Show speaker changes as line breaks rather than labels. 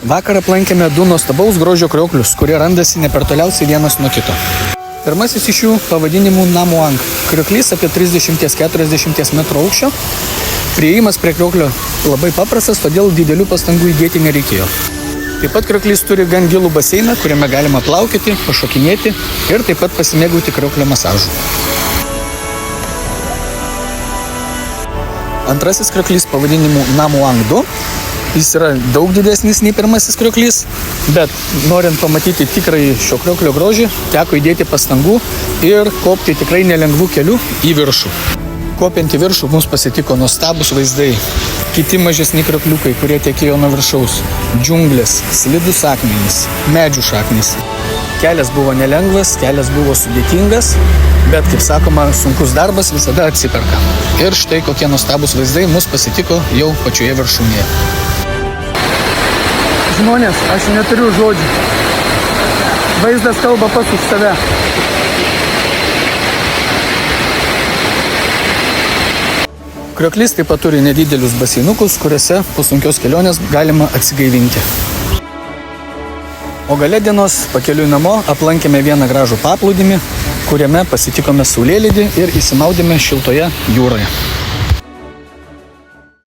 Vakar aplankėme 2 nuostabaus grožio krioklius, kurie randasi nepertoliausiai vienas nuo kito. Pirmasis iš jų pavadinimu Namuang. Krioklys apie 30-40 metrų aukščio. Priėjimas prie krioklio labai paprastas, todėl didelių pastangų įdėti nereikėjo. Taip pat krioklys turi gan gilų baseiną, kuriame galima plaukioti, pašokinėti ir taip pat pasimėgauti krioklio masažu. Antrasis krioklys pavadinimu Namuang 2. Jis yra daug didesnis nei pirmasis krioklys, bet norint pamatyti tikrai šio krioklio grožį, teko įdėti pastangų ir kopti tikrai nelengvų kelių į viršų. Kopiant į viršų mums pasitiko nuostabus vaizdai. Kiti mažesni kriokliukai, kurie tekėjo nuo viršaus. Džiunglės, slidūs akmenys, medžių šaknys. Kelias buvo nelengvas, kelias buvo sudėtingas, bet, kaip sakoma, sunkus darbas visada atsiperka. Ir štai kokie nuostabus vaizdai mus pasitiko jau pačioje viršūnėje. Žmonės, aš neturiu žodžių. Vaizdas kalba pats už save. Krioklys taip pat turi nedidelius baseinukus, kuriuose po sunkios kelionės galima atsigaivinti. O gale dienos pakeliui namo aplankėme vieną gražų paplūdimį, kuriame pasitikome saulėlydį ir įsimaudėme šiltoje jūroje.